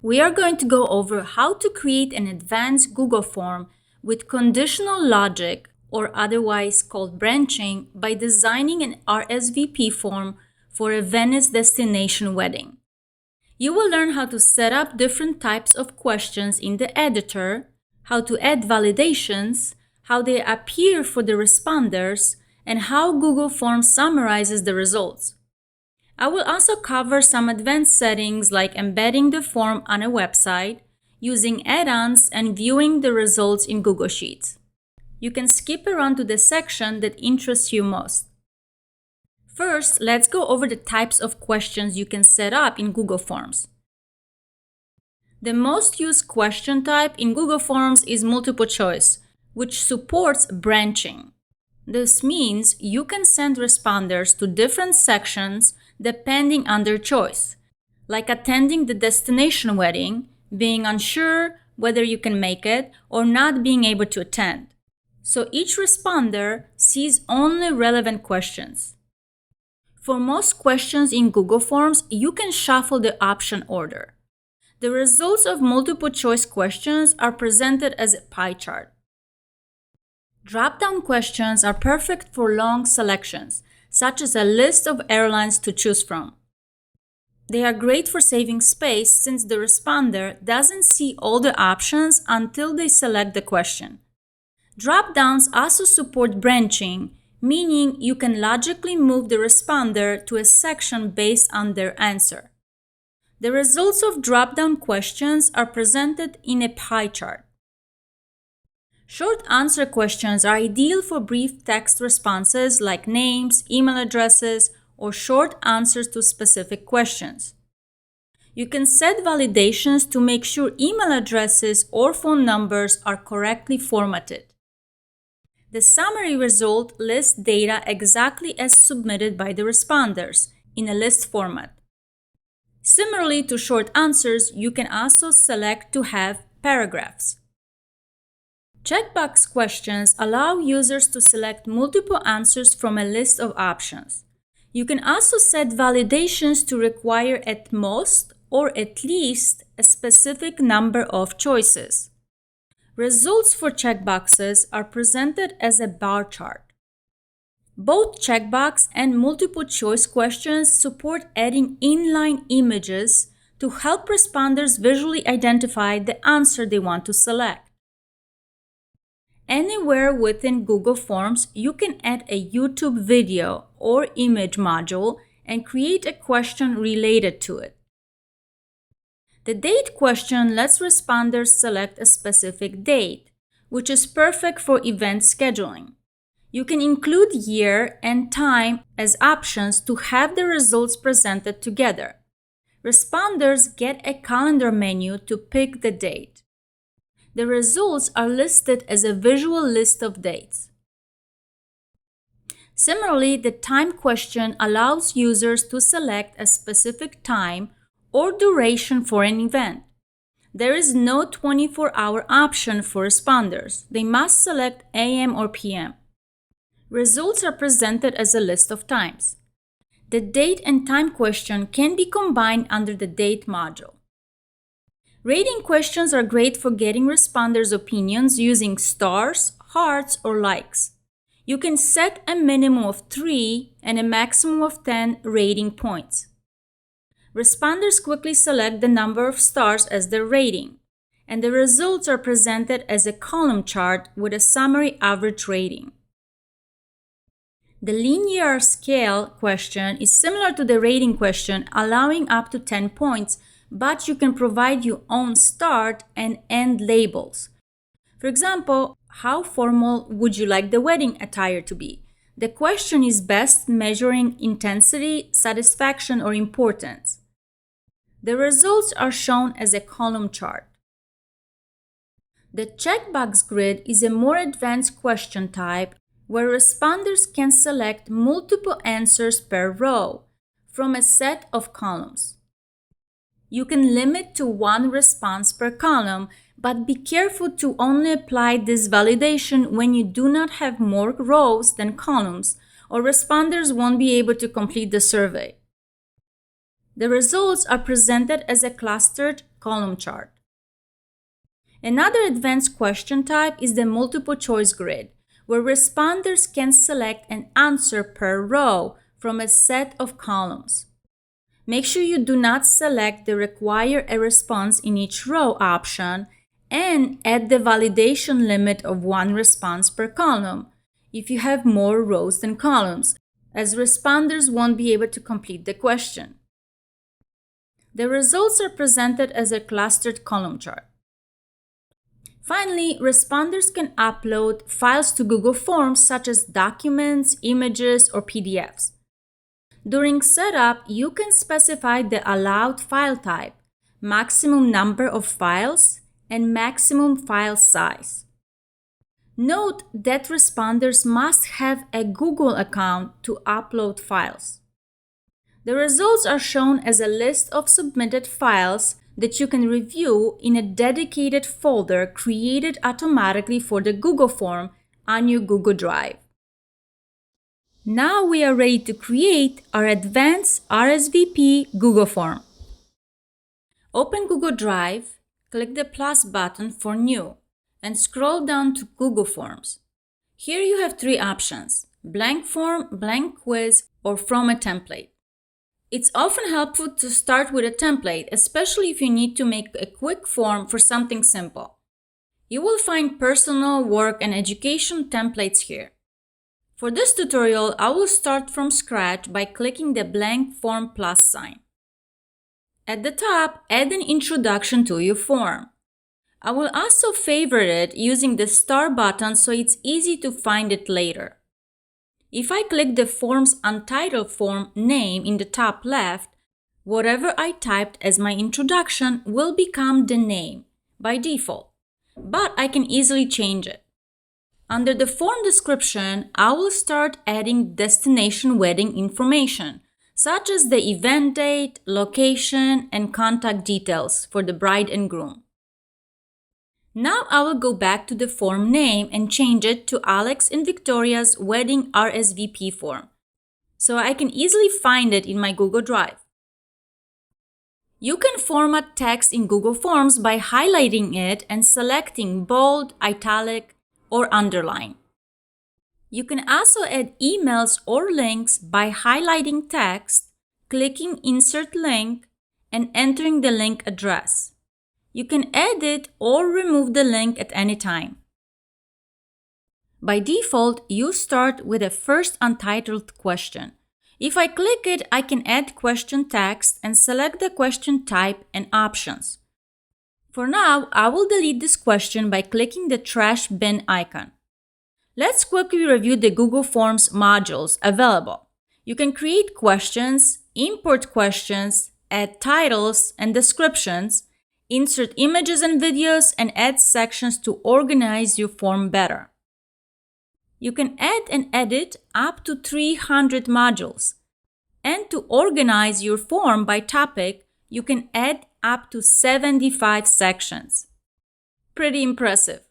We are going to go over how to create an advanced Google form with conditional logic, or otherwise called branching, by designing an RSVP form for a Venice destination wedding. You will learn how to set up different types of questions in the editor, how to add validations, how they appear for the responders, and how Google Forms summarizes the results. I will also cover some advanced settings like embedding the form on a website, using add-ons, and viewing the results in Google Sheets. You can skip around to the section that interests you most. First, let's go over the types of questions you can set up in Google Forms. The most used question type in Google Forms is multiple choice, which supports branching. This means you can send responders to different sections depending on their choice, like attending the destination wedding, being unsure whether you can make it, or not being able to attend. So each responder sees only relevant questions. For most questions in Google Forms, you can shuffle the option order. The results of multiple choice questions are presented as a pie chart. Dropdown questions are perfect for long selections, such as a list of airlines to choose from. They are great for saving space since the responder doesn't see all the options until they select the question. Dropdowns also support branching, meaning you can logically move the responder to a section based on their answer. The results of dropdown questions are presented in a pie chart. Short answer questions are ideal for brief text responses like names, email addresses, or short answers to specific questions. You can set validations to make sure email addresses or phone numbers are correctly formatted. The summary result lists data exactly as submitted by the responders in a list format. Similarly to short answers, you can also select to have paragraphs. Checkbox questions allow users to select multiple answers from a list of options. You can also set validations to require at most or at least a specific number of choices. Results for checkboxes are presented as a bar chart. Both checkbox and multiple choice questions support adding inline images to help responders visually identify the answer they want to select. Anywhere within Google Forms, you can add a YouTube video or image module and create a question related to it. The date question lets responders select a specific date, which is perfect for event scheduling. You can include year and time as options to have the results presented together. Responders get a calendar menu to pick the date. The results are listed as a visual list of dates. Similarly, the time question allows users to select a specific time or duration for an event. There is no 24-hour option for responders. They must select AM or PM. Results are presented as a list of times. The date and time question can be combined under the date module. Rating questions are great for getting responders' opinions using stars, hearts, or likes. You can set a minimum of 3 and a maximum of 10 rating points. Responders quickly select the number of stars as their rating, and the results are presented as a column chart with a summary average rating. The linear scale question is similar to the rating question, allowing up to 10 points, but you can provide your own start and end labels. For example, how formal would you like the wedding attire to be? The question is best measuring intensity, satisfaction, or importance. The results are shown as a column chart. The checkbox grid is a more advanced question type where responders can select multiple answers per row from a set of columns. You can limit to one response per column, but be careful to only apply this validation when you do not have more rows than columns, or responders won't be able to complete the survey. The results are presented as a clustered column chart. Another advanced question type is the multiple choice grid, where responders can select an answer per row from a set of columns. Make sure you do not select the require a response in each row option and add the validation limit of one response per column if you have more rows than columns, as responders won't be able to complete the question. The results are presented as a clustered column chart. Finally, responders can upload files to Google Forms such as documents, images, or PDFs. During setup, you can specify the allowed file type, maximum number of files, and maximum file size. Note that responders must have a Google account to upload files. The results are shown as a list of submitted files that you can review in a dedicated folder created automatically for the Google form on your Google Drive. Now we are ready to create our advanced RSVP Google form. Open Google Drive, click the plus button for New, and scroll down to Google Forms. Here you have three options: blank form, blank quiz, or from a template. It's often helpful to start with a template, especially if you need to make a quick form for something simple. You will find personal, work, and education templates here. For this tutorial, I will start from scratch by clicking the blank form plus sign. At the top, add an introduction to your form. I will also favorite it using the star button so it's easy to find it later. If I click the form's untitled form name in the top left, whatever I typed as my introduction will become the name by default, but I can easily change it. Under the form description, I will start adding destination wedding information, such as the event date, location, and contact details for the bride and groom. Now I will go back to the form name and change it to Alex and Victoria's wedding RSVP form, so I can easily find it in my Google Drive. You can format text in Google Forms by highlighting it and selecting bold, italic, or underline. You can also add emails or links by highlighting text, clicking Insert Link, and entering the link address. You can edit or remove the link at any time. By default, you start with a first untitled question. If I click it, I can add question text and select the question type and options. For now, I will delete this question by clicking the trash bin icon. Let's quickly review the Google Forms modules available. You can create questions, import questions, add titles and descriptions, insert images and videos, and add sections to organize your form better. You can add and edit up to 300 modules. And to organize your form by topic, you can add up to 75 sections. Pretty impressive.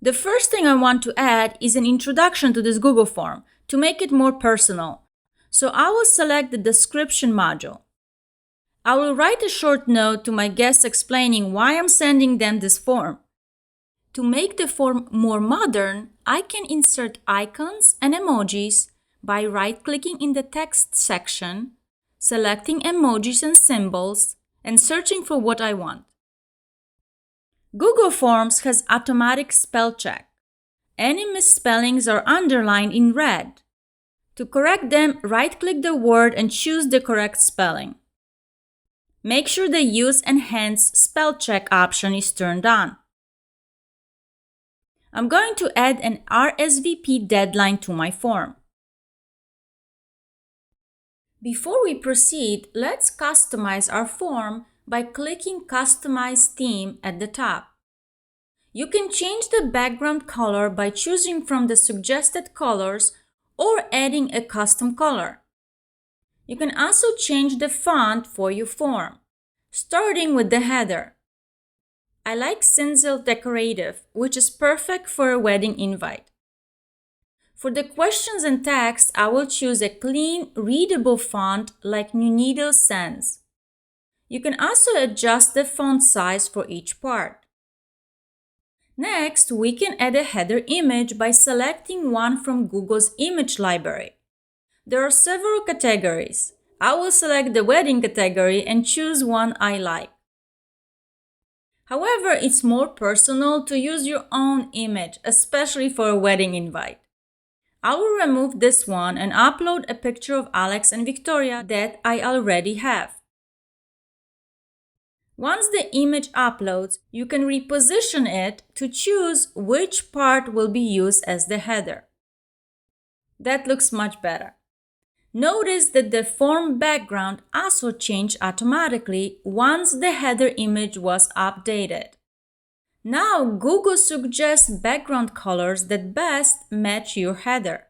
The first thing I want to add is an introduction to this Google form to make it more personal. So I will select the description module. I will write a short note to my guests explaining why I'm sending them this form. To make the form more modern, I can insert icons and emojis by right-clicking in the text section, selecting emojis and symbols, and searching for what I want. Google Forms has automatic spell check. Any misspellings are underlined in red. To correct them, right-click the word and choose the correct spelling. Make sure the Use Enhanced Spell Check option is turned on. I'm going to add an RSVP deadline to my form. Before we proceed, let's customize our form by clicking Customize Theme at the top. You can change the background color by choosing from the suggested colors or adding a custom color. You can also change the font for your form, starting with the header. I like Cinzel Decorative, which is perfect for a wedding invite. For the questions and text, I will choose a clean, readable font like New Needle Sans. You can also adjust the font size for each part. Next, we can add a header image by selecting one from Google's image library. There are several categories. I will select the wedding category and choose one I like. However, it's more personal to use your own image, especially for a wedding invite. I will remove this one and upload a picture of Alex and Victoria that I already have. Once the image uploads, you can reposition it to choose which part will be used as the header. That looks much better. Notice that the form background also changed automatically once the header image was updated. Now Google suggests background colors that best match your header.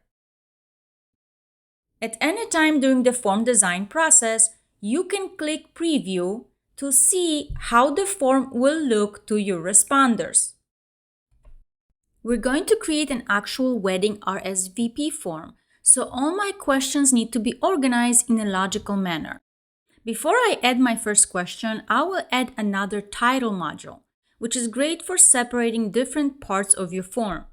At any time during the form design process, you can click Preview to see how the form will look to your responders. We're going to create an actual wedding RSVP form, so all my questions need to be organized in a logical manner. Before I add my first question, I will add another title module, which is great for separating different parts of your form.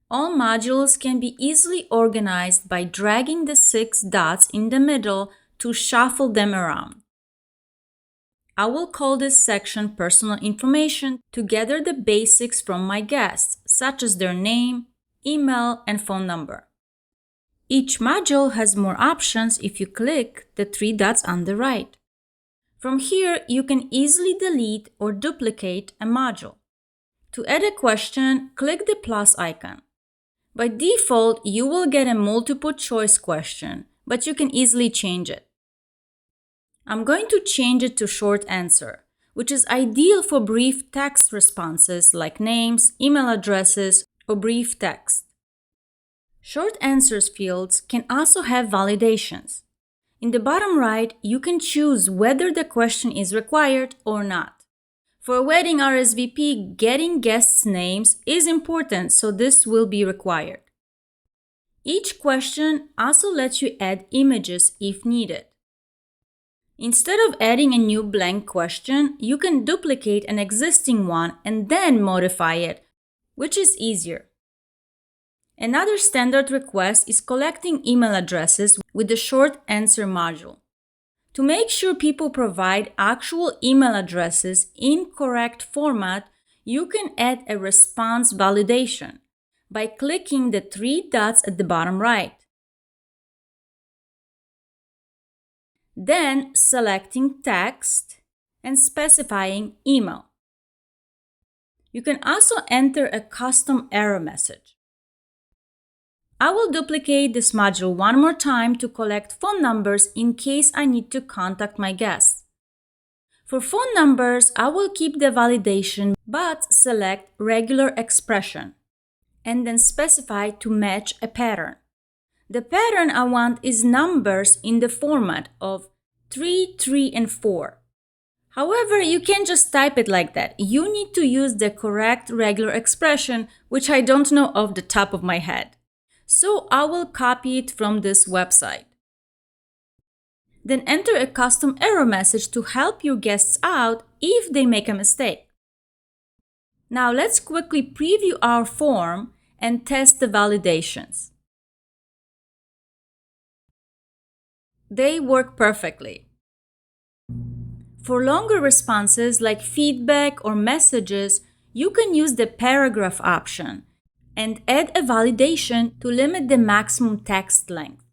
All modules can be easily organized by dragging the 6 dots in the middle to shuffle them around. I will call this section Personal Information to gather the basics from my guests, such as their name, email, and phone number. Each module has more options if you click the 3 dots on the right. From here, you can easily delete or duplicate a module. To add a question, click the plus icon. By default, you will get a multiple choice question, but you can easily change it. I'm going to change it to short answer, which is ideal for brief text responses like names, email addresses, or brief text. Short answers fields can also have validations. In the bottom right, you can choose whether the question is required or not. For a wedding RSVP, getting guests' names is important, so this will be required. Each question also lets you add images if needed. Instead of adding a new blank question, you can duplicate an existing one and then modify it, which is easier. Another standard request is collecting email addresses with the short answer module. To make sure people provide actual email addresses in correct format, you can add a response validation by clicking the 3 dots at the bottom right. Then selecting text and specifying email. You can also enter a custom error message. I will duplicate this module one more time to collect phone numbers in case I need to contact my guests. For phone numbers, I will keep the validation but select regular expression and then specify to match a pattern. The pattern I want is numbers in the format of 3, 3, and 4. However, you can't just type it like that. You need to use the correct regular expression, which I don't know off the top of my head. So I will copy it from this website. Then enter a custom error message to help your guests out if they make a mistake. Now let's quickly preview our form and test the validations. They work perfectly. For longer responses like feedback or messages, you can use the paragraph option and add a validation to limit the maximum text length.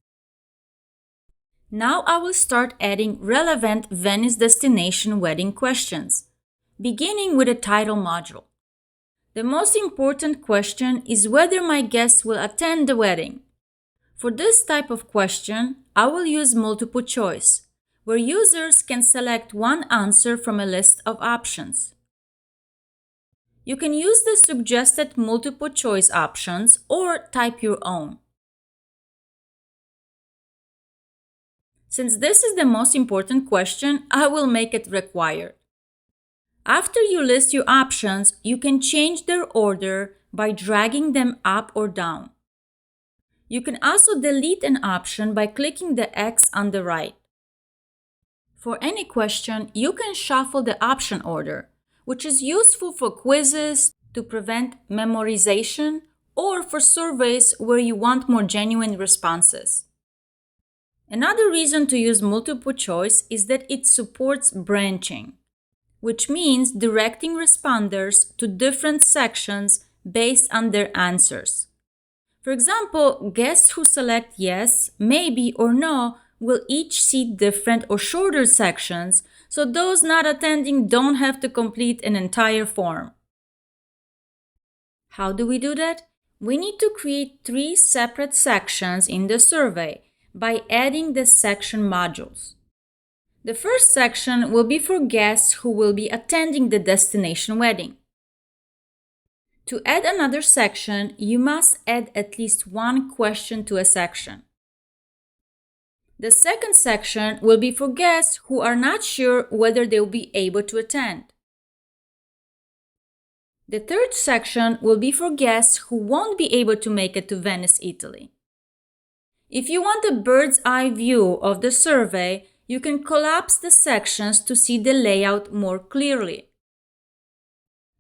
Now I will start adding relevant Venice destination wedding questions, beginning with a title module. The most important question is whether my guests will attend the wedding. For this type of question, I will use multiple choice, where users can select one answer from a list of options. You can use the suggested multiple choice options or type your own. Since this is the most important question, I will make it required. After you list your options, you can change their order by dragging them up or down. You can also delete an option by clicking the X on the right. For any question, you can shuffle the option order, which is useful for quizzes to prevent memorization or for surveys where you want more genuine responses. Another reason to use multiple choice is that it supports branching, which means directing responders to different sections based on their answers. For example, guests who select yes, maybe, or no will each see different or shorter sections, so those not attending don't have to complete an entire form. How do we do that? We need to create 3 separate sections in the survey by adding the section modules. The first section will be for guests who will be attending the destination wedding. To add another section, you must add at least one question to a section. The second section will be for guests who are not sure whether they will be able to attend. The third section will be for guests who won't be able to make it to Venice, Italy. If you want a bird's eye view of the survey, you can collapse the sections to see the layout more clearly.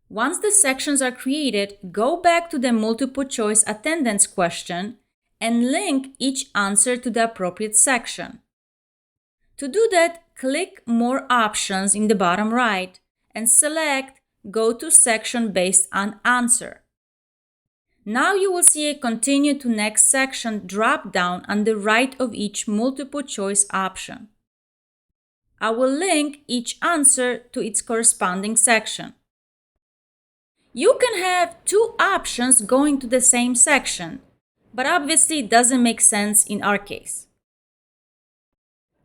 Once the sections are created, go back to the multiple choice attendance question and link each answer to the appropriate section. To do that, click More Options in the bottom right and select Go to section based on answer. Now you will see a Continue to Next section drop-down on the right of each multiple choice option. I will link each answer to its corresponding section. You can have 2 options going to the same section, but obviously it doesn't make sense in our case.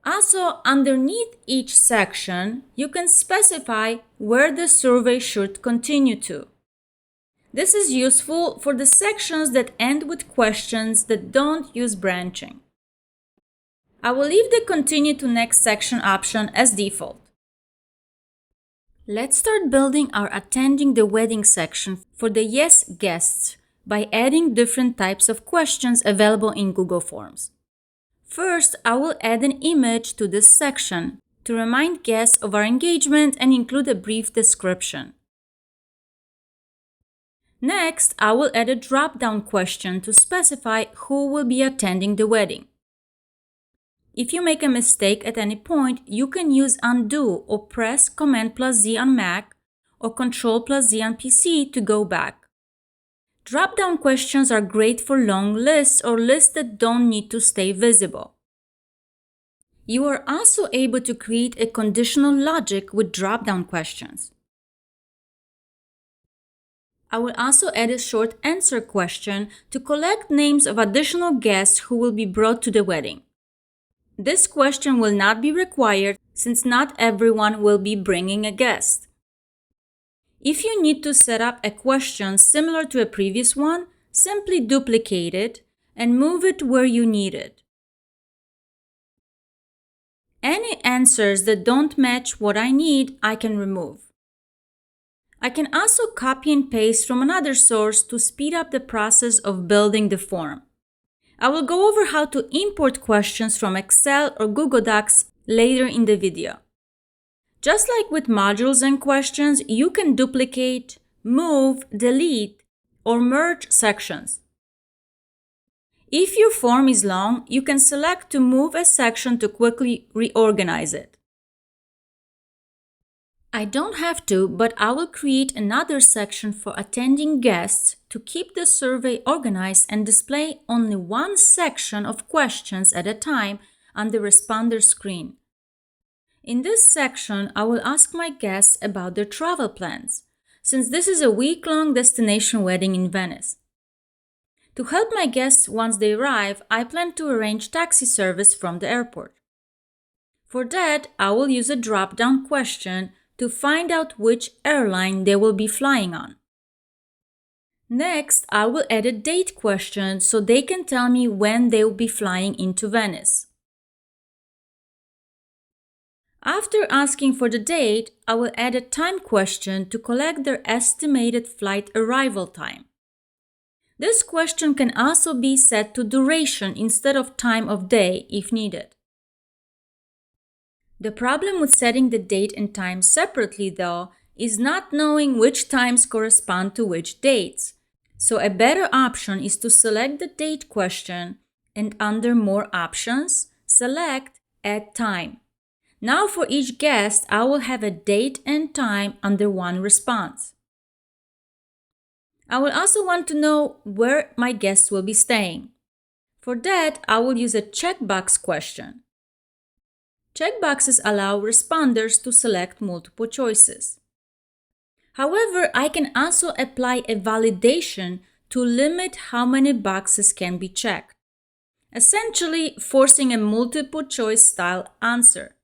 Also, underneath each section, you can specify where the survey should continue to. This is useful for the sections that end with questions that don't use branching. I will leave the Continue to Next section option as default. Let's start building our Attending the Wedding section for the Yes guests by adding different types of questions available in Google Forms. First, I will add an image to this section to remind guests of our engagement and include a brief description. Next, I will add a drop-down question to specify who will be attending the wedding. If you make a mistake at any point, you can use undo or press Command+Z on Mac or Control+Z on PC to go back. Drop-down questions are great for long lists or lists that don't need to stay visible. You are also able to create a conditional logic with drop-down questions. I will also add a short answer question to collect names of additional guests who will be brought to the wedding. This question will not be required since not everyone will be bringing a guest. If you need to set up a question similar to a previous one, simply duplicate it and move it where you need it. Any answers that don't match what I need, I can remove. I can also copy and paste from another source to speed up the process of building the form. I will go over how to import questions from Excel or Google Docs later in the video. Just like with modules and questions, you can duplicate, move, delete, or merge sections. If your form is long, you can select to move a section to quickly reorganize it. I don't have to, but I will create another section for attending guests to keep the survey organized and display only one section of questions at a time on the responder screen. In this section, I will ask my guests about their travel plans, since this is a week-long destination wedding in Venice. To help my guests once they arrive, I plan to arrange taxi service from the airport. For that, I will use a drop-down question to find out which airline they will be flying on. Next, I will add a date question so they can tell me when they will be flying into Venice. After asking for the date, I will add a time question to collect their estimated flight arrival time. This question can also be set to duration instead of time of day if needed. The problem with setting the date and time separately, though, is not knowing which times correspond to which dates. So a better option is to select the date question and under More Options, select Add Time. Now for each guest, I will have a date and time under one response. I will also want to know where my guests will be staying. For that, I will use a checkbox question. Checkboxes allow responders to select multiple choices. However, I can also apply a validation to limit how many boxes can be checked, essentially forcing a multiple choice style answer.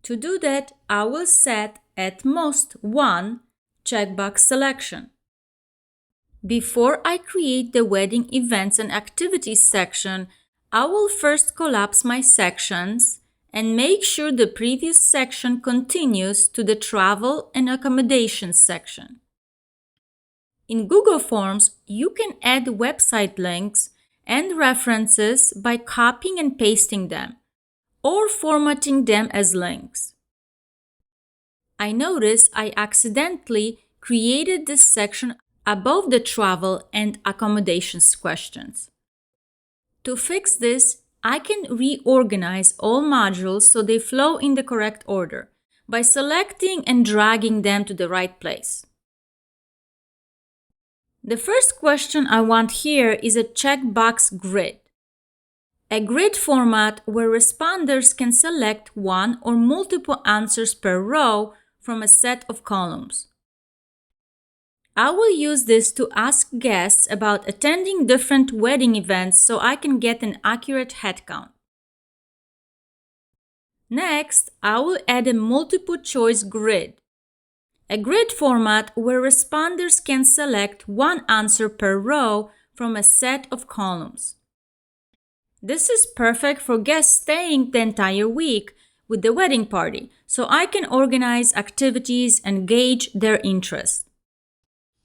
To do that, I will set at most one checkbox selection. Before I create the wedding events and activities section, I will first collapse my sections and make sure the previous section continues to the travel and accommodations section. In Google Forms, you can add website links and references by copying and pasting them, or formatting them as links. I noticed I accidentally created this section above the travel and accommodations questions. To fix this, I can reorganize all modules so they flow in the correct order by selecting and dragging them to the right place. The first question I want here is a checkbox grid. A grid format where responders can select one or multiple answers per row from a set of columns. I will use this to ask guests about attending different wedding events so I can get an accurate head count. Next, I will add a multiple choice grid. A grid format where responders can select one answer per row from a set of columns. This is perfect for guests staying the entire week with the wedding party, so I can organize activities and gauge their interest.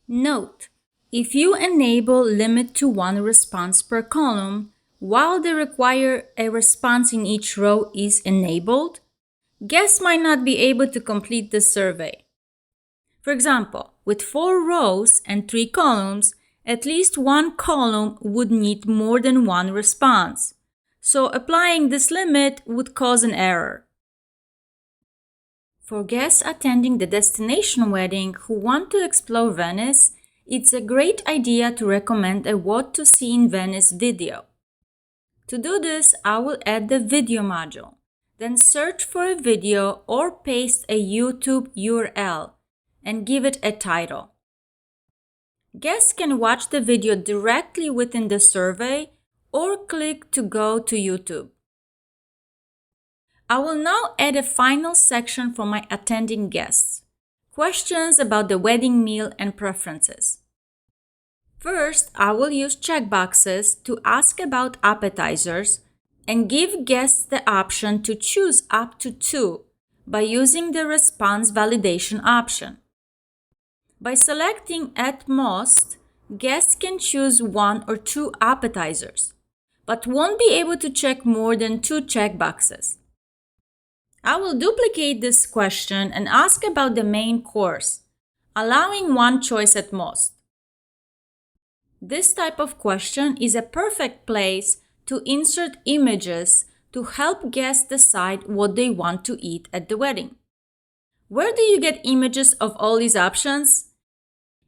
Note: if you enable limit to one response per column, while the require a response in each row is enabled, guests might not be able to complete the survey. For example, with 4 rows and 3 columns, at least one column would need more than one response. So applying this limit would cause an error. For guests attending the destination wedding who want to explore Venice, it's a great idea to recommend a What to See in Venice video. To do this, I will add the video module, then search for a video or paste a YouTube URL and give it a title. Guests can watch the video directly within the survey or click to go to YouTube. I will now add a final section for my attending guests. Questions about the wedding meal and preferences. First, I will use checkboxes to ask about appetizers and give guests the option to choose up to 2 by using the response validation option. By selecting at most, guests can choose 1 or 2 appetizers, but won't be able to check more than 2 checkboxes. I will duplicate this question and ask about the main course, allowing 1 choice at most. This type of question is a perfect place to insert images to help guests decide what they want to eat at the wedding. Where do you get images of all these options?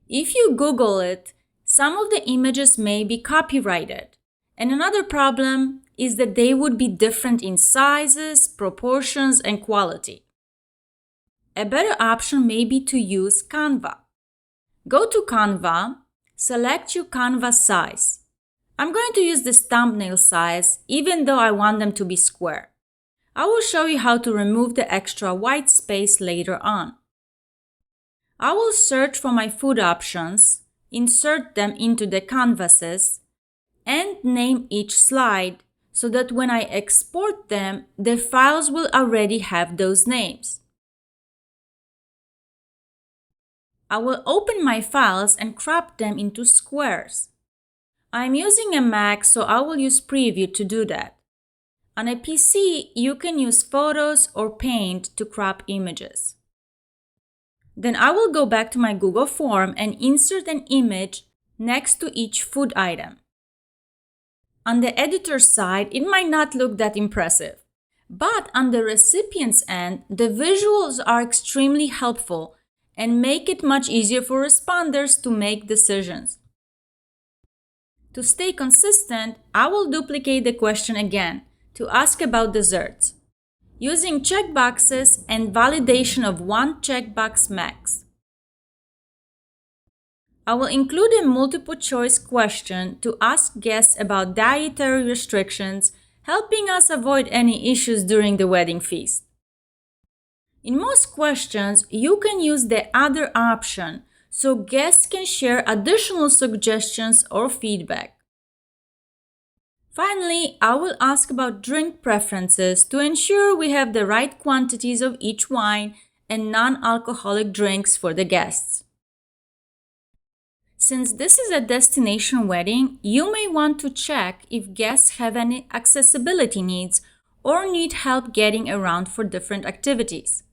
If you Google it, some of the images may be copyrighted, and another problem is that they would be different in sizes, proportions, and quality. A better option may be to use Canva. Go to Canva, select your Canva size. I'm going to use this thumbnail size even though I want them to be square. I will show you how to remove the extra white space later on. I will search for my food options, insert them into the canvases, and name each slide so that when I export them, the files will already have those names. I will open my files and crop them into squares. I'm using a Mac, so I will use Preview to do that. On a PC, you can use photos or paint to crop images. Then I will go back to my Google form and insert an image next to each food item. On the editor side, it might not look that impressive, but on the recipient's end, the visuals are extremely helpful and make it much easier for responders to make decisions. To stay consistent, I will duplicate the question again to ask about desserts, using checkboxes and validation of one checkbox max. I will include a multiple choice question to ask guests about dietary restrictions, helping us avoid any issues during the wedding feast. In most questions, you can use the other option so guests can share additional suggestions or feedback. Finally, I will ask about drink preferences to ensure we have the right quantities of each wine and non-alcoholic drinks for the guests. Since this is a destination wedding, you may want to check if guests have any accessibility needs or need help getting around for different activities.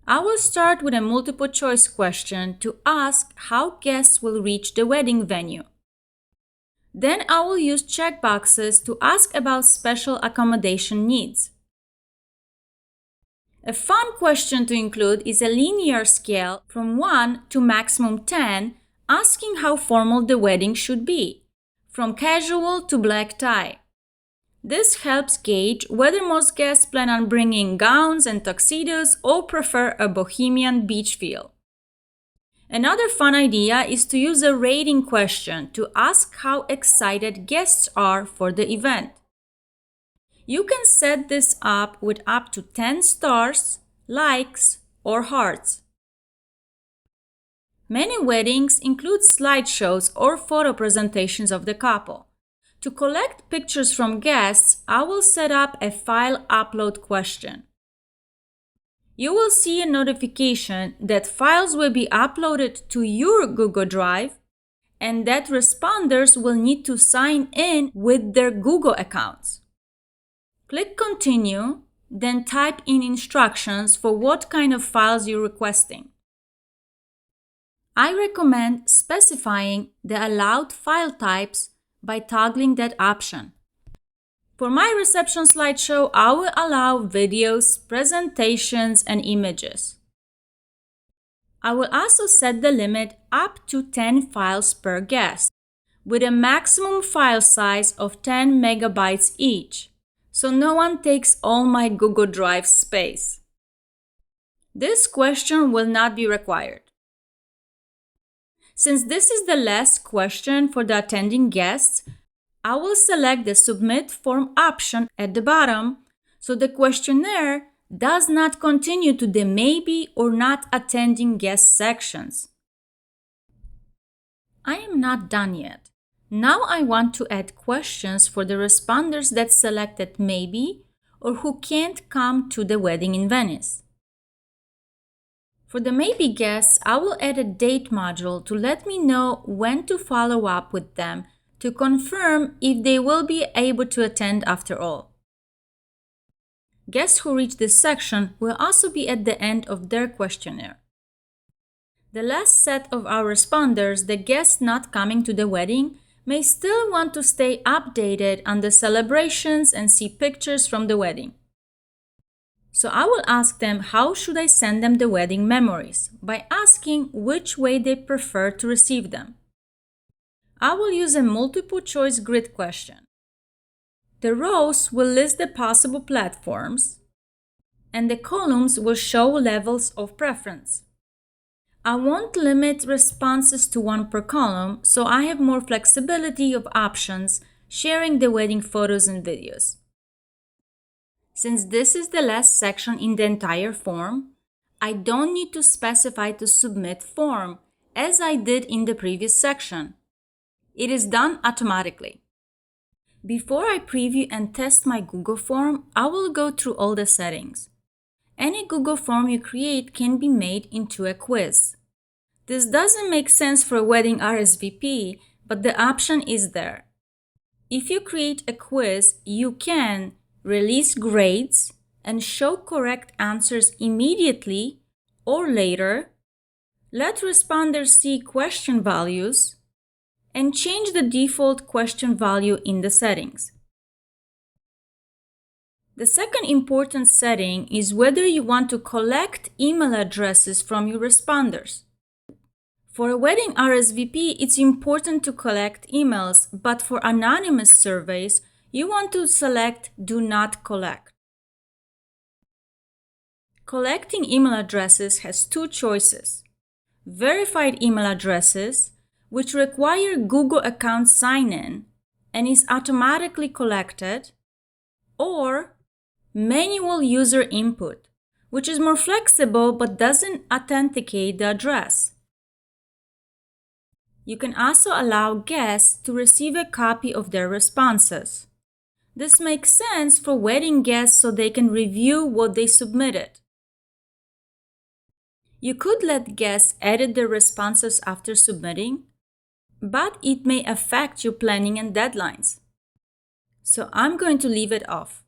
I will start with a multiple choice question to ask how guests will reach the wedding venue. Then I will use checkboxes to ask about special accommodation needs. A fun question to include is a linear scale from 1 to maximum 10, asking how formal the wedding should be, from casual to black tie. This helps gauge whether most guests plan on bringing gowns and tuxedos or prefer a bohemian beach feel. Another fun idea is to use a rating question to ask how excited guests are for the event. You can set this up with up to 10 stars, likes, or hearts. Many weddings include slideshows or photo presentations of the couple. To collect pictures from guests, I will set up a file upload question. You will see a notification that files will be uploaded to your Google Drive and that responders will need to sign in with their Google accounts. Click Continue, then type in instructions for what kind of files you're requesting. I recommend specifying the allowed file types by toggling that option. For my reception slideshow, I will allow videos, presentations, and images. I will also set the limit up to 10 files per guest, with a maximum file size of 10 megabytes each, so no one takes all my Google Drive space. This question will not be required. Since this is the last question for the attending guests, I will select the Submit Form option at the bottom so the questionnaire does not continue to the maybe or not attending guest sections. I am not done yet. Now I want to add questions for the responders that selected maybe or who can't come to the wedding in Venice. For the maybe guests, I will add a date module to let me know when to follow up with them to confirm if they will be able to attend after all. Guests who reach this section will also be at the end of their questionnaire. The last set of our responders, the guests not coming to the wedding, may still want to stay updated on the celebrations and see pictures from the wedding. So I will ask them how should I send them the wedding memories by asking which way they prefer to receive them. I will use a multiple choice grid question. The rows will list the possible platforms and the columns will show levels of preference. I won't limit responses to one per column, so I have more flexibility of options sharing the wedding photos and videos. Since this is the last section in the entire form, I don't need to specify the submit form as I did in the previous section. It is done automatically. Before I preview and test my Google form, I will go through all the settings. Any Google form you create can be made into a quiz. This doesn't make sense for a wedding RSVP, but the option is there. If you create a quiz, you can, release grades, and show correct answers immediately or later, let responders see question values, and change the default question value in the settings. The second important setting is whether you want to collect email addresses from your responders. For a wedding RSVP, it's important to collect emails, but for anonymous surveys, you want to select Do Not Collect. Collecting email addresses has two choices: verified email addresses, which require Google account sign-in and is automatically collected, or manual user input, which is more flexible but doesn't authenticate the address. You can also allow guests to receive a copy of their responses. This makes sense for wedding guests so they can review what they submitted. You could let guests edit their responses after submitting, but it may affect your planning and deadlines. So I'm going to leave it off.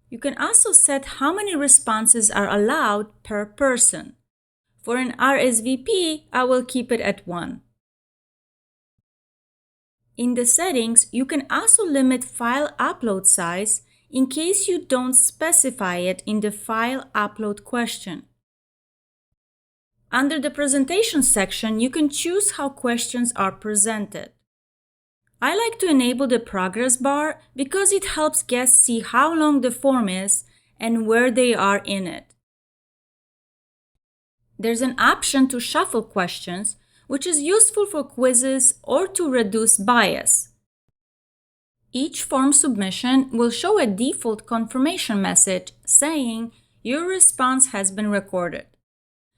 You can also set how many responses are allowed per person. For an RSVP, I will keep it at 1. In the settings, you can also limit file upload size in case you don't specify it in the file upload question. Under the presentation section, you can choose how questions are presented. I like to enable the progress bar because it helps guests see how long the form is and where they are in it. There's an option to shuffle questions, which is useful for quizzes or to reduce bias. Each form submission will show a default confirmation message saying your response has been recorded.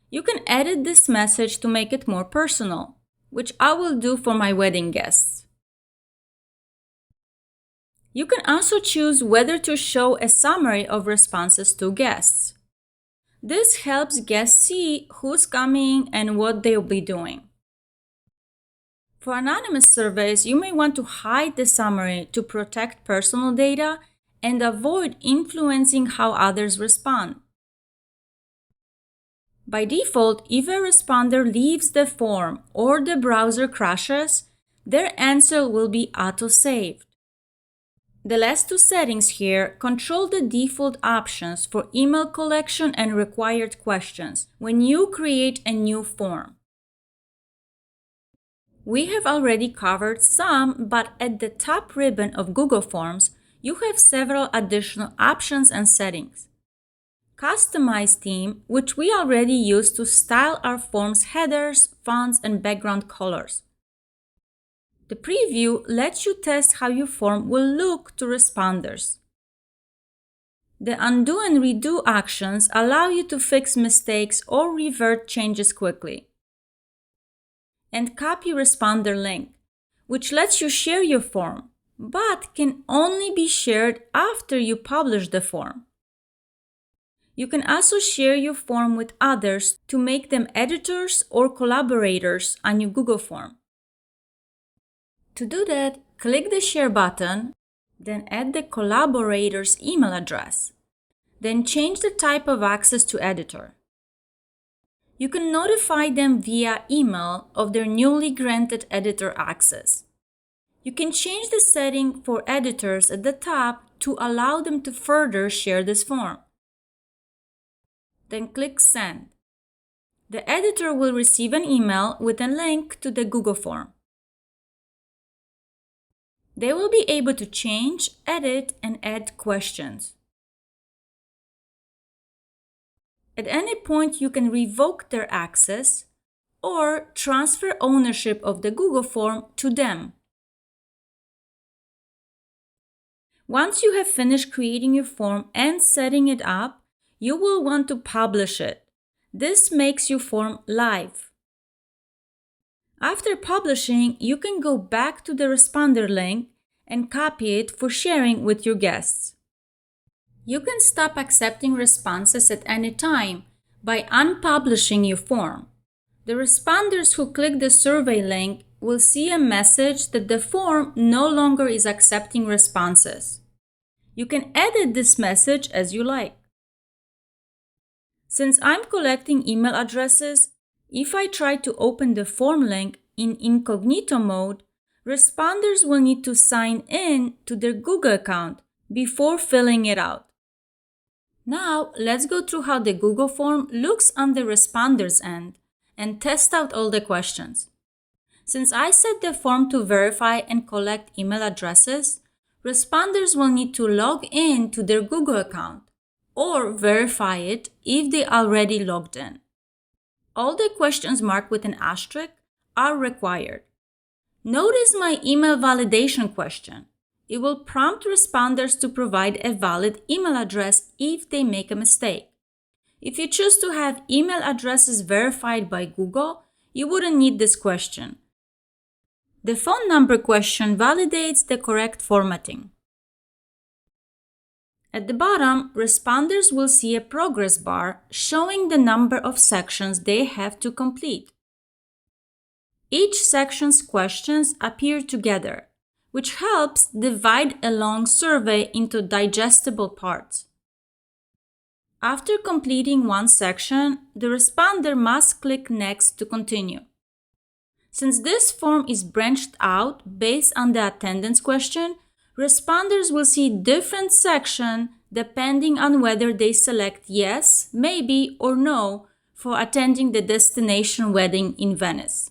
You can edit this message to make it more personal, which I will do for my wedding guests. You can also choose whether to show a summary of responses to guests. This helps guests see who's coming and what they'll be doing. For anonymous surveys, you may want to hide the summary to protect personal data and avoid influencing how others respond. By default, if a responder leaves the form or the browser crashes, their answer will be auto-saved. The last two settings here control the default options for email collection and required questions when you create a new form. We have already covered some, but at the top ribbon of Google Forms, you have several additional options and settings. Customize theme, which we already use to style our form's headers, fonts, and background colors. The preview lets you test how your form will look to responders. The undo and redo actions allow you to fix mistakes or revert changes quickly. And copy responder link, which lets you share your form, but can only be shared after you publish the form. You can also share your form with others to make them editors or collaborators on your Google form. To do that, click the Share button, then add the collaborator's email address. Then change the type of access to editor. You can notify them via email of their newly granted editor access. You can change the setting for editors at the top to allow them to further share this form. Then click Send. The editor will receive an email with a link to the Google form. They will be able to change, edit, and add questions. At any point, you can revoke their access or transfer ownership of the Google form to them. Once you have finished creating your form and setting it up, you will want to publish it. This makes your form live. After publishing, you can go back to the responder link and copy it for sharing with your guests. You can stop accepting responses at any time by unpublishing your form. The responders who click the survey link will see a message that the form no longer is accepting responses. You can edit this message as you like. Since I'm collecting email addresses, if I try to open the form link in incognito mode, responders will need to sign in to their Google account before filling it out. Now, let's go through how the Google form looks on the responders end and test out all the questions. Since I set the form to verify and collect email addresses, responders will need to log in to their Google account or verify it if they already logged in. All the questions marked with an asterisk are required. Notice my email validation question. It will prompt responders to provide a valid email address if they make a mistake. If you choose to have email addresses verified by Google, you wouldn't need this question. The phone number question validates the correct formatting. At the bottom, responders will see a progress bar showing the number of sections they have to complete. Each section's questions appear together, which helps divide a long survey into digestible parts. After completing one section, the responder must click Next to continue. Since this form is branched out based on the attendance question, responders will see different sections depending on whether they select yes, maybe, or no for attending the destination wedding in Venice.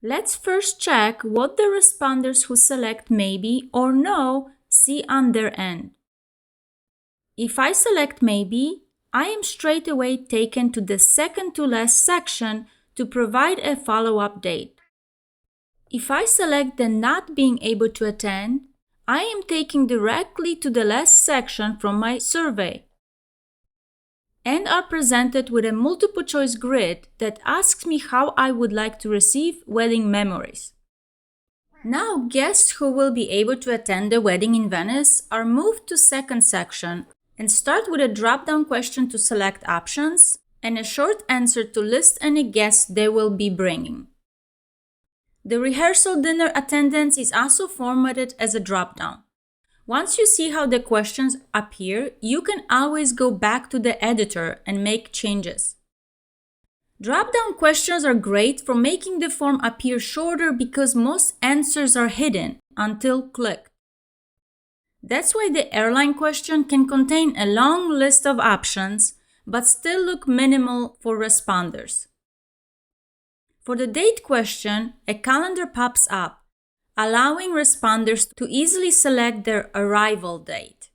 Let's first check what the responders who select maybe or no see on their end. If I select maybe, I am straight away taken to the second to last section to provide a follow-up date. If I select the not being able to attend, I am taken directly to the last section from my survey and are presented with a multiple choice grid that asks me how I would like to receive wedding memories. Now guests who will be able to attend the wedding in Venice are moved to second section and start with a drop-down question to select options and a short answer to list any guests they will be bringing. The rehearsal dinner attendance is also formatted as a drop-down. Once you see how the questions appear, you can always go back to the editor and make changes. Drop-down questions are great for making the form appear shorter because most answers are hidden until clicked. That's why the airline question can contain a long list of options but still look minimal for responders. For the date question, a calendar pops up, allowing responders to easily select their arrival date.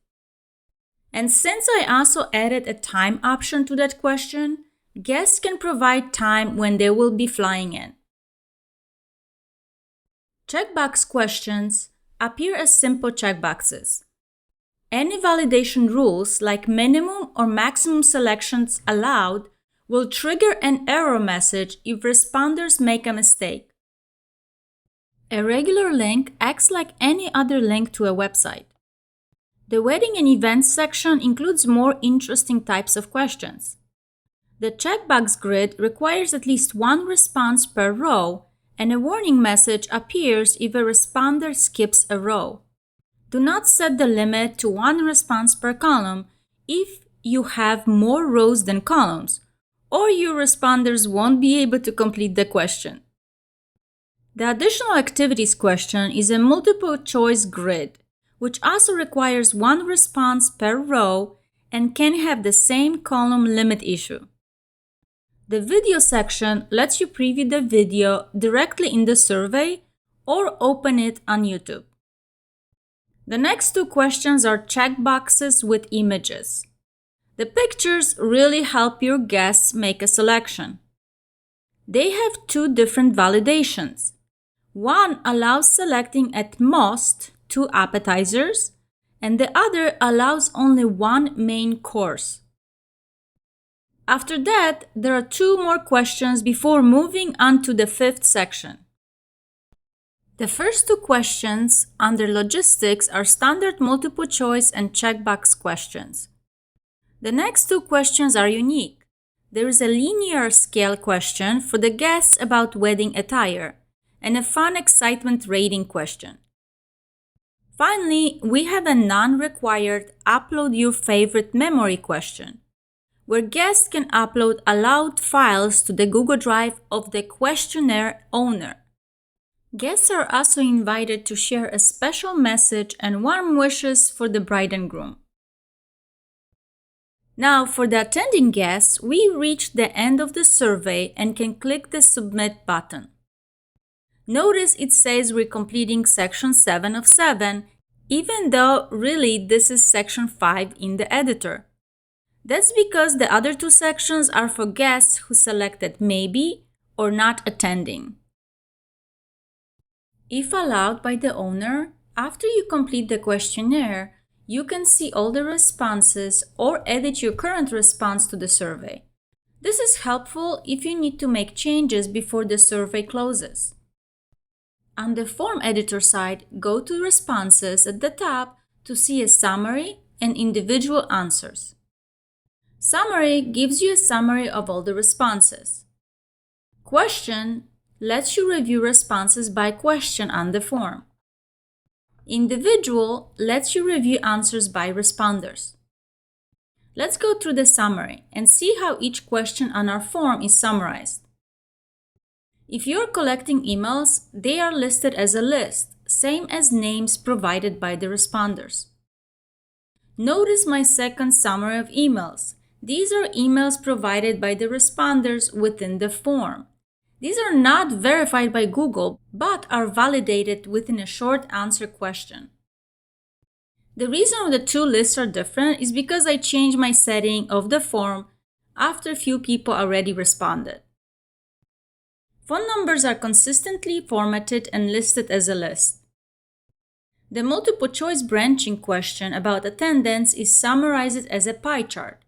And since I also added a time option to that question, guests can provide time when they will be flying in. Checkbox questions appear as simple checkboxes. Any validation rules like minimum or maximum selections allowed will trigger an error message if responders make a mistake. A regular link acts like any other link to a website. The wedding and events section includes more interesting types of questions. The checkbox grid requires at least one response per row, and a warning message appears if a responder skips a row. Do not set the limit to one response per column if you have more rows than columns, or your responders won't be able to complete the question. The additional activities question is a multiple choice grid, which also requires one response per row and can have the same column limit issue. The video section lets you preview the video directly in the survey or open it on YouTube. The next two questions are checkboxes with images. The pictures really help your guests make a selection. They have two different validations. One allows selecting at most 2 appetizers, and the other allows only one main course. After that, there are 2 more questions before moving on to the 5th section. The first 2 questions under logistics are standard multiple choice and checkbox questions. The next 2 questions are unique. There is a linear scale question for the guests about wedding attire and a fun excitement rating question. Finally, we have a non-required upload your favorite memory question, where guests can upload allowed files to the Google Drive of the questionnaire owner. Guests are also invited to share a special message and warm wishes for the bride and groom. Now, for the attending guests, we reach the end of the survey and can click the Submit button. Notice it says we're completing section 7 of 7, even though really this is section 5 in the editor. That's because the other two sections are for guests who selected maybe or not attending. If allowed by the owner, after you complete the questionnaire, you can see all the responses or edit your current response to the survey. This is helpful if you need to make changes before the survey closes. On the form editor side, go to Responses at the top to see a summary and individual answers. Summary gives you a summary of all the responses. Question lets you review responses by question on the form. Individual lets you review answers by responders. Let's go through the summary and see how each question on our form is summarized. If you're collecting emails, they are listed as a list, same as names provided by the responders. Notice my second summary of emails. These are emails provided by the responders within the form. These are not verified by Google, but are validated within a short answer question. The reason the two lists are different is because I changed my setting of the form after few people already responded. Phone numbers are consistently formatted and listed as a list. The multiple choice branching question about attendance is summarized as a pie chart.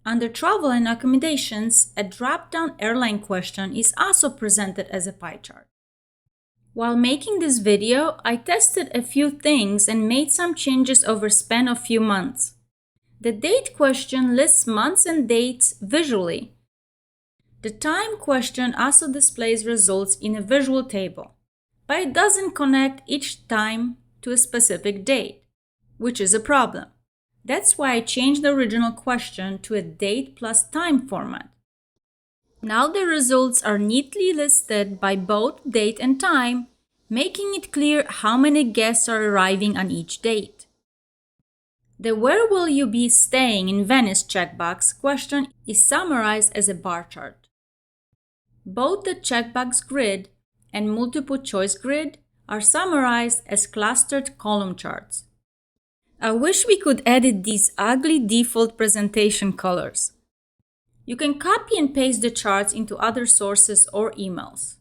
Under travel and accommodations, a drop-down airline question is also presented as a pie chart. While making this video, I tested a few things and made some changes over a span of few months. The date question lists months and dates visually. The time question also displays results in a visual table, but it doesn't connect each time to a specific date, which is a problem. That's why I changed the original question to a date plus time format. Now the results are neatly listed by both date and time, making it clear how many guests are arriving on each date. The "Where will you be staying in Venice" checkbox question is summarized as a bar chart. Both the checkbox grid and multiple choice grid are summarized as clustered column charts. I wish we could edit these ugly default presentation colors. You can copy and paste the charts into other sources or emails.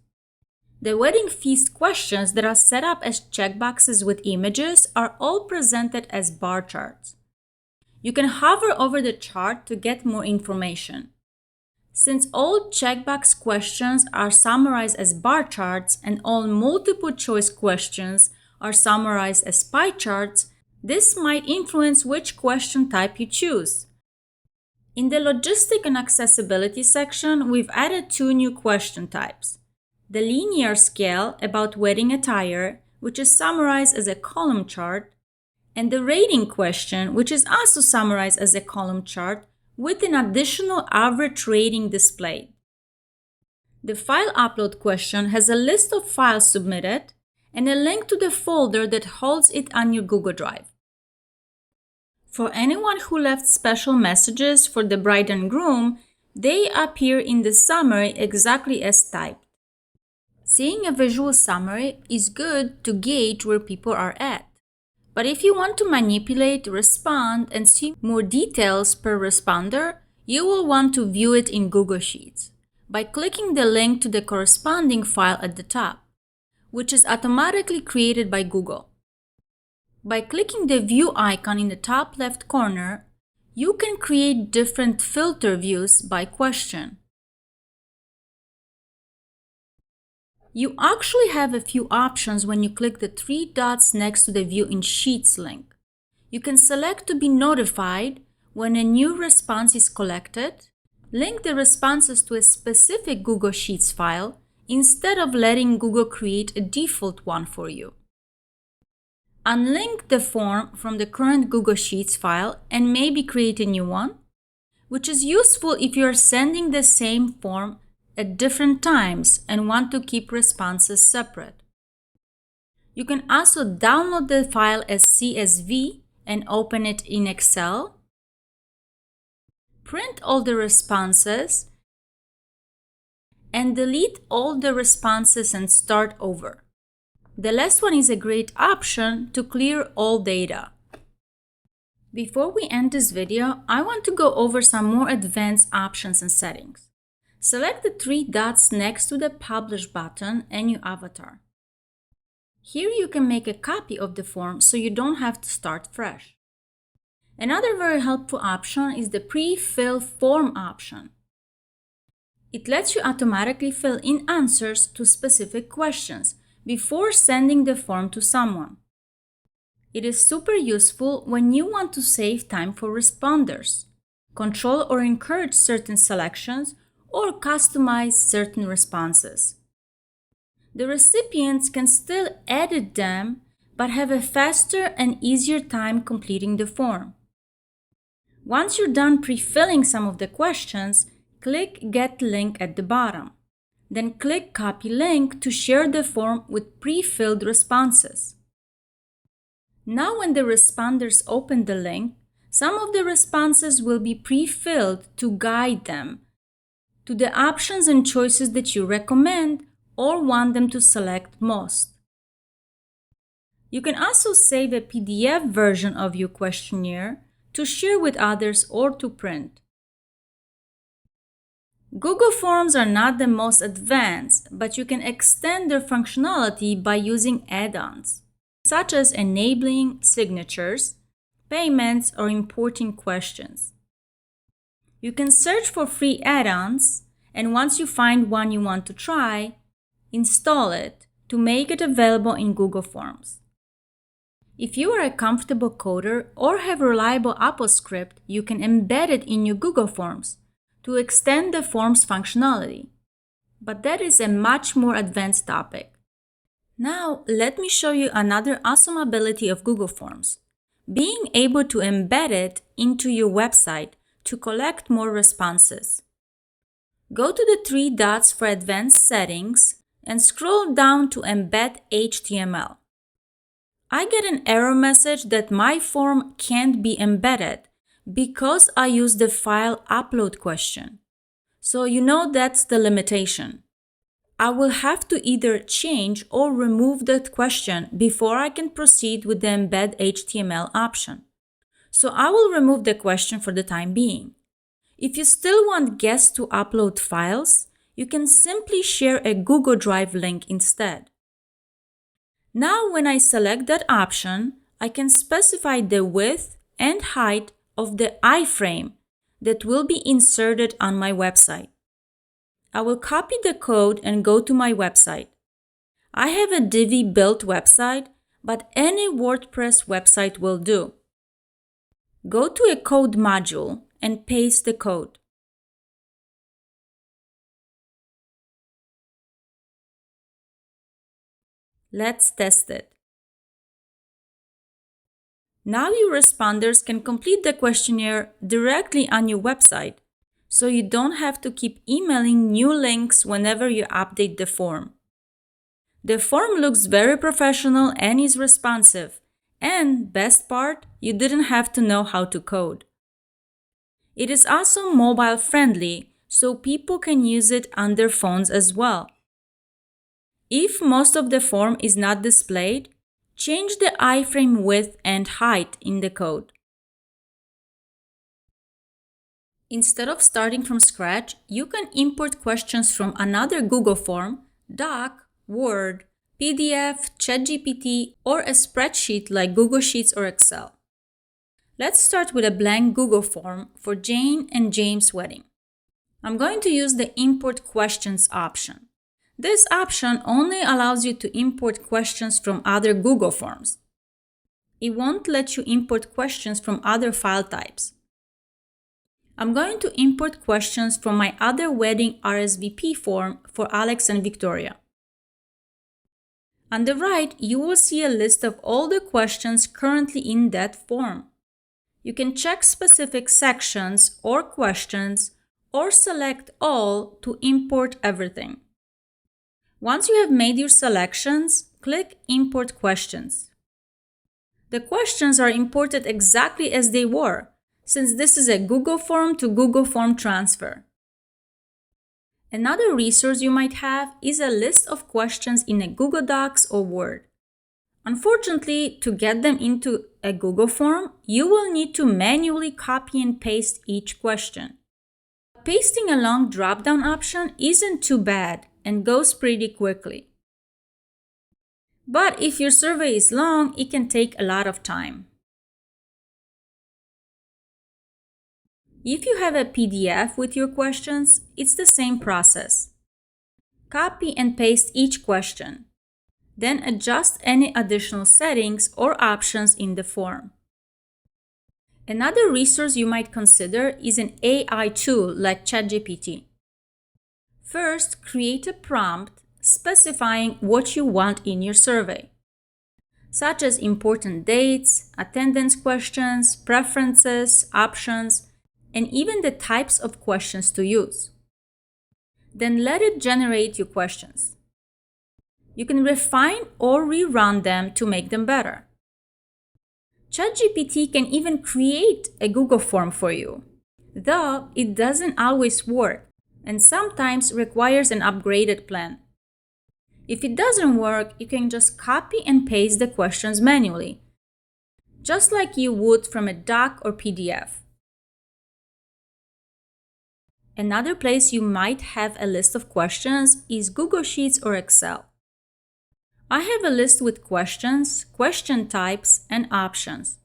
The wedding feast questions that are set up as checkboxes with images are all presented as bar charts. You can hover over the chart to get more information. Since all checkbox questions are summarized as bar charts and all multiple choice questions are summarized as pie charts, this might influence which question type you choose. In the Logistic and Accessibility section, we've added two new question types. The linear scale about wedding attire, which is summarized as a column chart, and the rating question, which is also summarized as a column chart with an additional average rating displayed. The file upload question has a list of files submitted and a link to the folder that holds it on your Google Drive. For anyone who left special messages for the bride and groom, they appear in the summary exactly as typed. Seeing a visual summary is good to gauge where people are at. But if you want to manipulate, respond, and see more details per responder, you will want to view it in Google Sheets by clicking the link to the corresponding file at the top, which is automatically created by Google. By clicking the View icon in the top left corner, you can create different filter views by question. You actually have a few options when you click the three dots next to the View in Sheets link. You can select to be notified when a new response is collected, link the responses to a specific Google Sheets file instead of letting Google create a default one for you. Unlink the form from the current Google Sheets file and maybe create a new one, which is useful if you are sending the same form at different times and want to keep responses separate. You can also download the file as CSV and open it in Excel. Print all the responses and delete all the responses and start over. The last one is a great option to clear all data. Before we end this video, I want to go over some more advanced options and settings. Select the three dots next to the Publish button and your avatar. Here you can make a copy of the form so you don't have to start fresh. Another very helpful option is the Pre-fill form option. It lets you automatically fill in answers to specific questions before sending the form to someone. It is super useful when you want to save time for responders, control or encourage certain selections, or customize certain responses. The recipients can still edit them, but have a faster and easier time completing the form. Once you're done pre-filling some of the questions, click Get Link at the bottom. Then click Copy Link to share the form with pre-filled responses. Now when the responders open the link, some of the responses will be pre-filled to guide them to the options and choices that you recommend or want them to select most. You can also save a PDF version of your questionnaire to share with others or to print. Google Forms are not the most advanced, but you can extend their functionality by using add-ons, such as enabling signatures, payments, or importing questions. You can search for free add-ons, and once you find one you want to try, install it to make it available in Google Forms. If you are a comfortable coder or have reliable AppleScript, you can embed it in your Google Forms to extend the form's functionality. But that is a much more advanced topic. Now, let me show you another awesome ability of Google Forms: being able to embed it into your website to collect more responses. Go to the three dots for Advanced Settings and scroll down to Embed HTML. I get an error message that my form can't be embedded because I use the file upload question. So you know that's the limitation. I will have to either change or remove that question before I can proceed with the Embed HTML option. So I will remove the question for the time being. If you still want guests to upload files, you can simply share a Google Drive link instead. Now when I select that option, I can specify the width and height of the iframe that will be inserted on my website. I will copy the code and go to my website. I have a Divi built website, but any WordPress website will do. Go to a code module and paste the code. Let's test it. Now your responders can complete the questionnaire directly on your website, so you don't have to keep emailing new links whenever you update the form. The form looks very professional and is responsive, and best part, you didn't have to know how to code. It is also mobile friendly, so people can use it on their phones as well. If most of the form is not displayed, change the iframe width and height in the code. Instead of starting from scratch, you can import questions from another Google form, Doc, Word, PDF, ChatGPT, or a spreadsheet like Google Sheets or Excel. Let's start with a blank Google form for Jane and James' wedding. I'm going to use the Import Questions option. This option only allows you to import questions from other Google Forms. It won't let you import questions from other file types. I'm going to import questions from my other wedding RSVP form for Alex and Victoria. On the right, you will see a list of all the questions currently in that form. You can check specific sections or questions or select all to import everything. Once you have made your selections, click Import Questions. The questions are imported exactly as they were, since this is a Google Form to Google Form transfer. Another resource you might have is a list of questions in a Google Docs or Word. Unfortunately, to get them into a Google Form, you will need to manually copy and paste each question. Pasting a long drop-down option isn't too bad and goes pretty quickly. But if your survey is long, it can take a lot of time. If you have a PDF with your questions, it's the same process. Copy and paste each question. Then adjust any additional settings or options in the form. Another resource you might consider is an AI tool like ChatGPT. First, create a prompt specifying what you want in your survey, such as important dates, attendance questions, preferences, options, and even the types of questions to use. Then let it generate your questions. You can refine or rerun them to make them better. ChatGPT can even create a Google form for you, though it doesn't always work and sometimes requires an upgraded plan. If it doesn't work, you can just copy and paste the questions manually, just like you would from a doc or PDF. Another place you might have a list of questions is Google Sheets or Excel. I have a list with questions, question types, and options.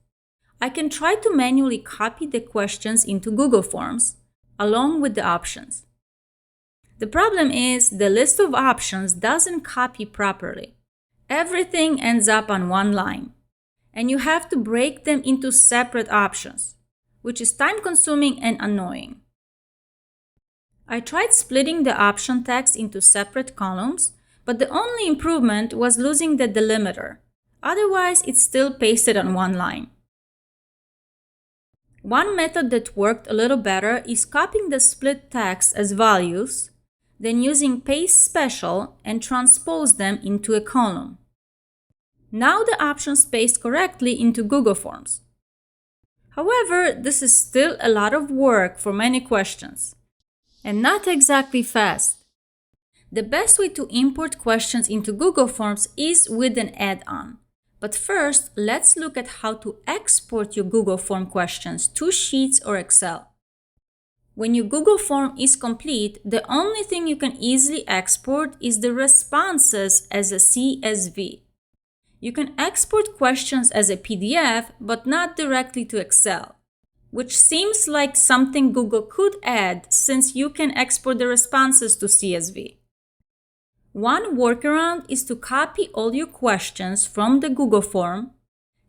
I can try to manually copy the questions into Google Forms, along with the options. The problem is the list of options doesn't copy properly. Everything ends up on one line, and you have to break them into separate options, which is time-consuming and annoying. I tried splitting the option text into separate columns, but the only improvement was losing the delimiter. Otherwise, it's still pasted on one line. One method that worked a little better is copying the split text as values, then using paste special and transpose them into a column. Now the options paste correctly into Google Forms. However, this is still a lot of work for many questions, and not exactly fast. The best way to import questions into Google Forms is with an add-on. But first, let's look at how to export your Google Form questions to Sheets or Excel. When your Google Form is complete, the only thing you can easily export is the responses as a CSV. You can export questions as a PDF, but not directly to Excel, which seems like something Google could add since you can export the responses to CSV. One workaround is to copy all your questions from the Google form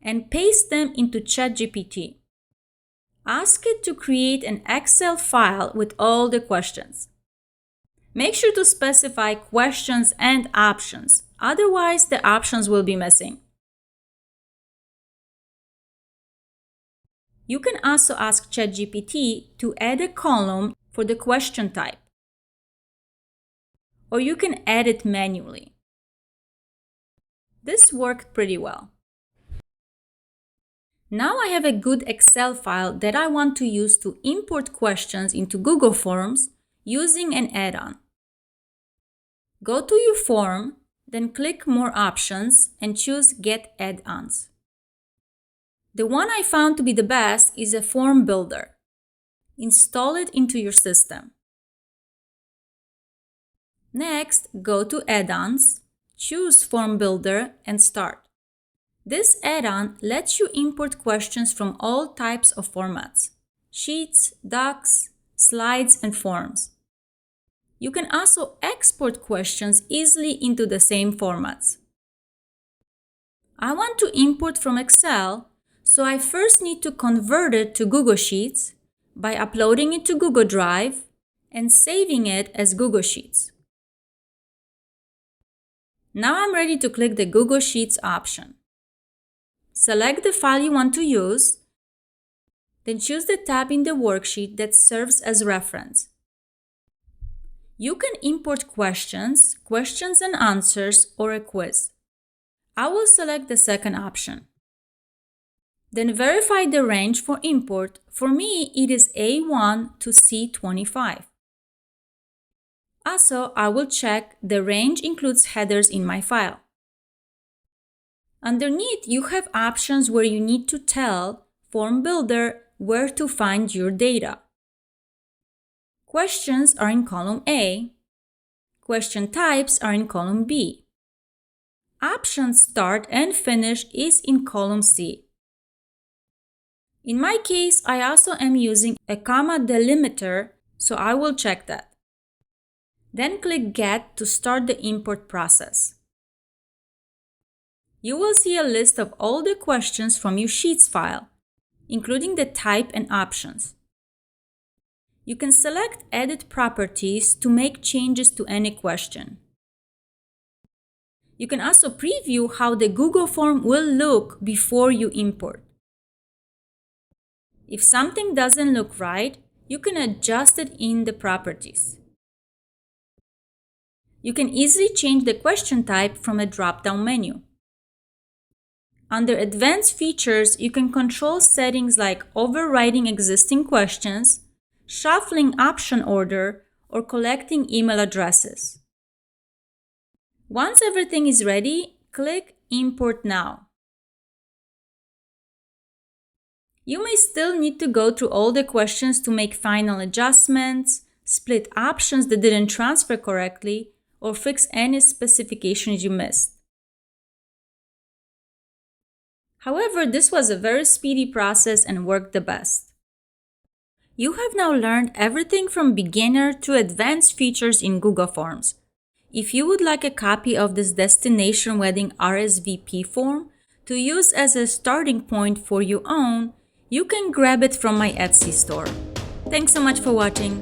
and paste them into ChatGPT. Ask it to create an Excel file with all the questions. Make sure to specify questions and options, otherwise the options will be missing. You can also ask ChatGPT to add a column for the question type, or you can add it manually. This worked pretty well. Now I have a good Excel file that I want to use to import questions into Google Forms using an add-on. Go to your form, then click More Options and choose Get Add-ons. The one I found to be the best is a form builder. Install it into your system. Next, go to Add-ons, choose Form Builder, and start. This add-on lets you import questions from all types of formats: sheets, docs, slides, and forms. You can also export questions easily into the same formats. I want to import from Excel, so I first need to convert it to Google Sheets by uploading it to Google Drive and saving it as Google Sheets. Now I'm ready to click the Google Sheets option. Select the file you want to use, then choose the tab in the worksheet that serves as reference. You can import questions, questions and answers, or a quiz. I will select the second option. Then verify the range for import. For me, it is A1 to C25. Also, I will check the range includes headers in my file. Underneath, you have options where you need to tell Form Builder where to find your data. Questions are in column A. Question types are in column B. Option Start and Finish is in column C. In my case, I also am using a comma delimiter, so I will check that. Then click Get to start the import process. You will see a list of all the questions from your Sheets file, including the type and options. You can select Edit Properties to make changes to any question. You can also preview how the Google form will look before you import. If something doesn't look right, you can adjust it in the properties. You can easily change the question type from a drop-down menu. Under Advanced Features, you can control settings like overriding existing questions, shuffling option order, or collecting email addresses. Once everything is ready, click Import Now. You may still need to go through all the questions to make final adjustments, split options that didn't transfer correctly, or fix any specifications you missed. However, this was a very speedy process and worked the best. You have now learned everything from beginner to advanced features in Google Forms. If you would like a copy of this Destination Wedding RSVP form to use as a starting point for your own, you can grab it from my Etsy store. Thanks so much for watching.